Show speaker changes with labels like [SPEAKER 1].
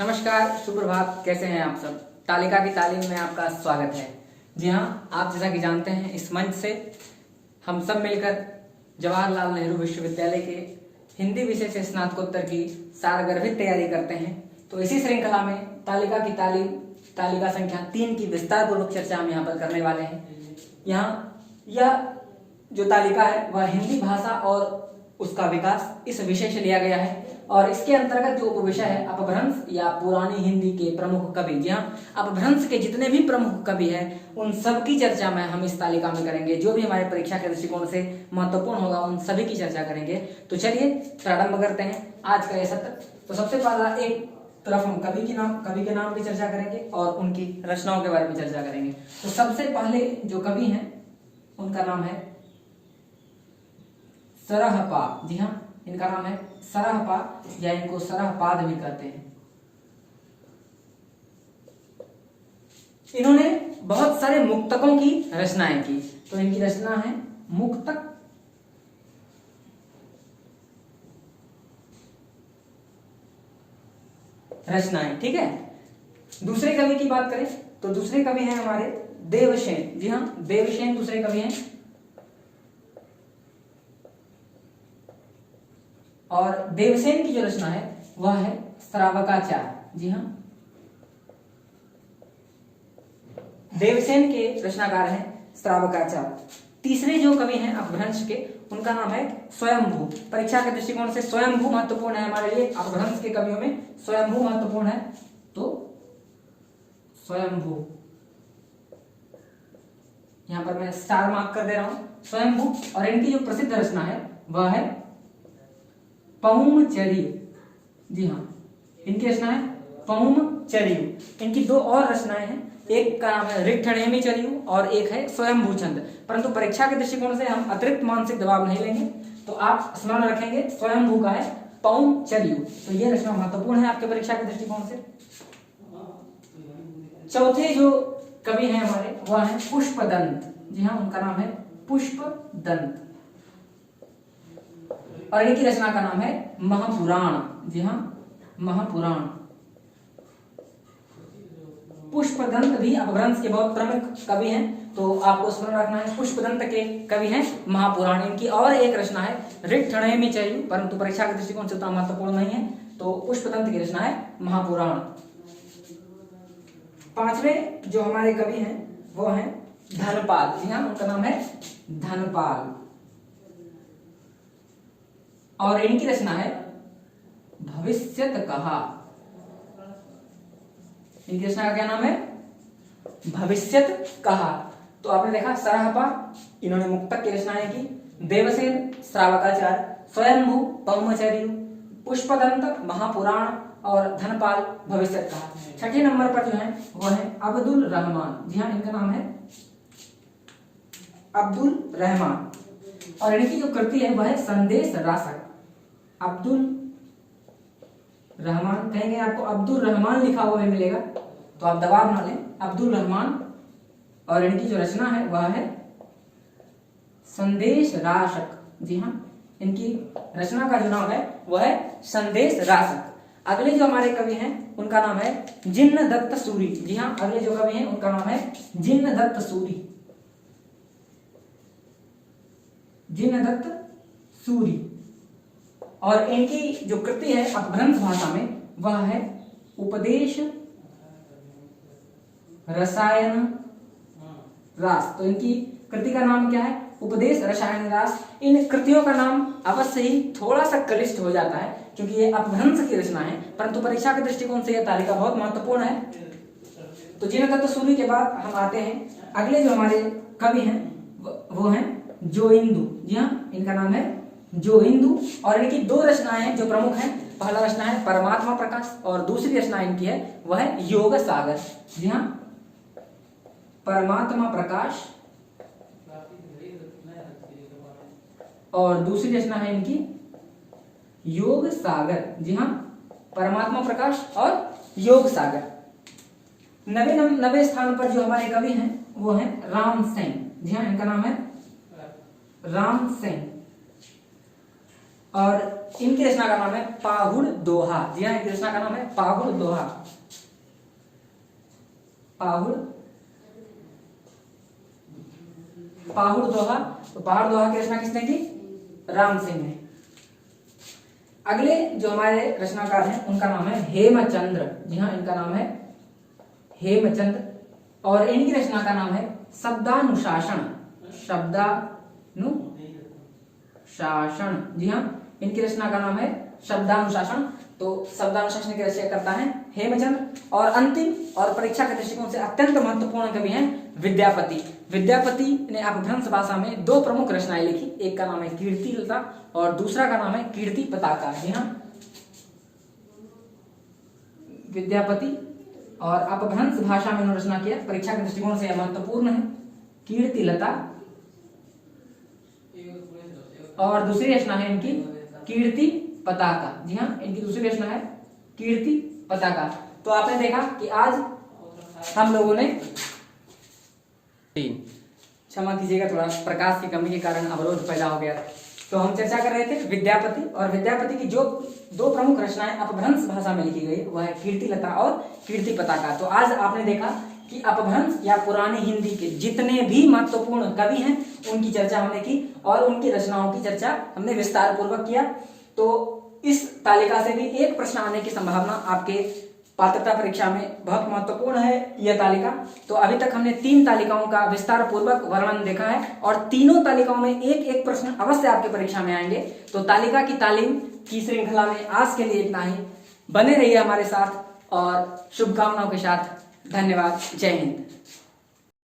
[SPEAKER 1] नमस्कार, सुप्रभात। कैसे हैं आप सब? तालिका की तालीम में आपका स्वागत है। जी हाँ, आप जैसा कि जानते हैं, इस मंच से हम सब मिलकर जवाहरलाल नेहरू विश्वविद्यालय के हिंदी विषय से स्नातकोत्तर की सारगर्भित तैयारी करते हैं। तो इसी श्रृंखला में तालिका की तालीम तालिका संख्या 3 की विस्तार पूर्वक चर्चा हम यहाँ पर करने वाले हैं। यहाँ यह जो तालिका है वह हिंदी भाषा और उसका विकास इस विषय से लिया गया है और इसके अंतर्गत जो उपविषय है अपभ्रंश या पुरानी हिंदी के प्रमुख कवि। जी हाँ, अपभ्रंश के जितने भी प्रमुख कवि हैं उन सब की चर्चा में हम इस तालिका में करेंगे। जो भी हमारे परीक्षा के दृष्टिकोण से महत्वपूर्ण होगा उन सभी की चर्चा करेंगे। तो चलिए प्रारंभ करते हैं आज का यह सत्र। तो सबसे पहला एक तरफ हम कवि के नाम की चर्चा करेंगे और उनकी रचनाओं के बारे में चर्चा करेंगे। तो सबसे पहले जो कवि हैं उनका नाम है सरहपा। जी हाँ, इनका नाम है सरहपा या इनको सरहपाद भी कहते हैं। इन्होंने बहुत सारे मुक्तकों की रचनाएं की। तो इनकी रचना है मुक्तक। रचनाएं, ठीक है। दूसरे कवि की बात करें तो दूसरे कवि हैं हमारे देवसेन। जी हाँ, देवसेन दूसरे कवि हैं। और देवसेन की जो रचना है वह है श्रावकाचार। जी हाँ, देवसेन के रचनाकार हैं श्रावकाचार। तीसरे जो कवि हैं अपभ्रंश के उनका नाम है स्वयंभू। परीक्षा के दृष्टिकोण से स्वयंभू महत्वपूर्ण है हमारे लिए। अपभ्रंश के कवियों में स्वयंभू महत्वपूर्ण है। तो स्वयंभू, यहां पर मैं स्टार मार्क कर दे रहा हूं, स्वयंभू। और इनकी जो प्रसिद्ध रचना है वह है पौमचर्य। जी हाँ, इनकी रचना है पौमचर्य। इनकी दो और रचनाएं हैं, एक का नाम है ऋक्थणेमी चर्यु और एक है स्वयंभू छंद। परंतु परीक्षा के दृष्टिकोण से हम अतिरिक्त मानसिक दबाव नहीं लेंगे, तो आप स्मरण रखेंगे स्वयंभू का है पौमचर्यु। तो यह रचना महत्वपूर्ण है आपके परीक्षा के दृष्टिकोण से। चौथे जो कवि हैं हमारे वह है पुष्पदंत। जी हाँ, उनका नाम है पुष्पदंत और इनकी रचना का नाम है महापुराण। जी हाँ, महापुराण। पुष्पदंत भी अपभ्रंश के बहुत प्रमुख कवि हैं, तो आपको स्मरण रखना है पुष्पदंत के कवि हैं महापुराण। इनकी और एक रचना है ऋक्थणेमी चर्यु, परंतु परीक्षा के दृष्टिकोण से उतना महत्वपूर्ण नहीं है। तो पुष्पदंत की रचना है महापुराण। पांचवे जो हमारे कवि हैं वो हैं धनपाल। जी हाँ, उनका नाम है धनपाल और इनकी रचना है भविष्यत कहा। इनकी रचना का क्या नाम है? भविष्यत कहा। तो आपने देखा सरहपा, इन्होंने मुक्तक की रचनाएं की। देवसेन श्रावकाचार, स्वयंभू पौमचर्य, पुष्पदंत महापुराण और धनपाल भविष्यत कहा। छठे नंबर पर जो है वो है अब्दुल रहमान। जी हाँ, इनका नाम है अब्दुल रहमान और इनकी जो कृति है वह है संदेश रासक। अब्दुल रहमान कहेंगे, आपको अब्दुल रहमान लिखा हुआ मिलेगा तो आप दबाव ना लें, अब्दुल रहमान। और इनकी जो रचना है वह है संदेश रासक। जी हाँ, इनकी रचना का जो नाम है वह है संदेश रासक। अगले जो हमारे कवि हैं उनका नाम है जिन्न दत्त सूरी। जी हाँ, अगले जो कवि हैं उनका नाम है जिन्न दत्त सूरी। जिन्न दत्त सूरी और इनकी जो कृति है अपभ्रंश भाषा में वह है उपदेश रसायन रास। तो इनकी कृति का नाम क्या है? उपदेश रसायन रास। इन कृतियों का नाम अवश्य ही थोड़ा सा क्लिष्ट हो जाता है क्योंकि ये अपभ्रंश की रचना है, परंतु परीक्षा के दृष्टिकोण से यह तालिका बहुत महत्वपूर्ण है। तो जिन्न दत्त सूरी के बाद हम आते हैं अगले जो हमारे कवि हैं वो हैं जोइंदु। जी हाँ, इनका नाम है जोइंदु और इनकी दो रचनाएं जो प्रमुख हैं, पहला रचना है परमात्मा प्रकाश और दूसरी रचना इनकी है वह है योग सागर। जी हाँ, परमात्मा प्रकाश और दूसरी रचना है इनकी योग सागर। जी हाँ, परमात्मा प्रकाश और योग सागर। नवे स्थान पर जो हमारे कवि हैं वो हैं राम सेन। जी हाँ, इनका नाम है राम सेन और इनकी रचना का नाम है पाहुड़ दोहा। जी हाँ, इनकी रचना का नाम है पाहुड़ दोहा। पाहुड़ दोहा। तो पाहुड़ दोहा की रचना किसने की? राम सिंह ने। अगले जो हमारे रचनाकार हैं उनका नाम है हेमचंद्र। जी हाँ, इनका नाम है हेमचंद्र और इनकी रचना का नाम है शब्दानुशासन। शब्दानुशासन। जी हाँ, इनकी रचना का नाम है शब्दानुशासन। तो शब्दानुशासन की रचना करता है हेमचंद्र। और अंतिम और परीक्षा के दृष्टिकोण से अत्यंत महत्वपूर्ण कवि हैं विद्यापति। विद्यापति ने अपभ्रंश भाषा में दो प्रमुख रचनाएं लिखी, एक का नाम है कीर्तिलता और दूसरा का नाम है कीर्ति पताका। जी हाँ, विद्यापति और अपभ्रंश भाषा में उन्होंने रचना किया, परीक्षा के दृष्टिकोण से यह महत्वपूर्ण है, कीर्तिलता और दूसरी रचना है इनकी कीर्ति पताका। जी हाँ, इनकी दूसरी रचना है कीर्ति पताका। तो आपने देखा कि आज हम लोगों ने क्षमा कीजिएगा, थोड़ा प्रकाश की कमी के कारण अवरोध पैदा हो गया। तो हम चर्चा कर रहे थे विद्यापति, और विद्यापति की जो दो प्रमुख रचनाएं अपभ्रंश भाषा में लिखी गई वह है कीर्तिलता और कीर्ति पताका। तो आज आपने देखा कि अपभ्रंश या पुरानी हिंदी के जितने भी महत्वपूर्ण कवि हैं उनकी चर्चा हमने की और उनकी रचनाओं की चर्चा हमने विस्तार पूर्वक किया। तो इस तालिका से भी एक प्रश्न आने की संभावना आपके पात्रता परीक्षा में बहुत महत्वपूर्ण है यह तालिका। तो अभी तक हमने 3 तालिकाओं का विस्तार पूर्वक वर्णन देखा है और तीनों तालिकाओं में एक एक प्रश्न अवश्य आपके परीक्षा में आएंगे। तो तालिका की तालीम की श्रृंखला में आज के लिए इतना ही। बने रहिए हमारे साथ और शुभकामनाओं के साथ। धन्यवाद। जय हिंद।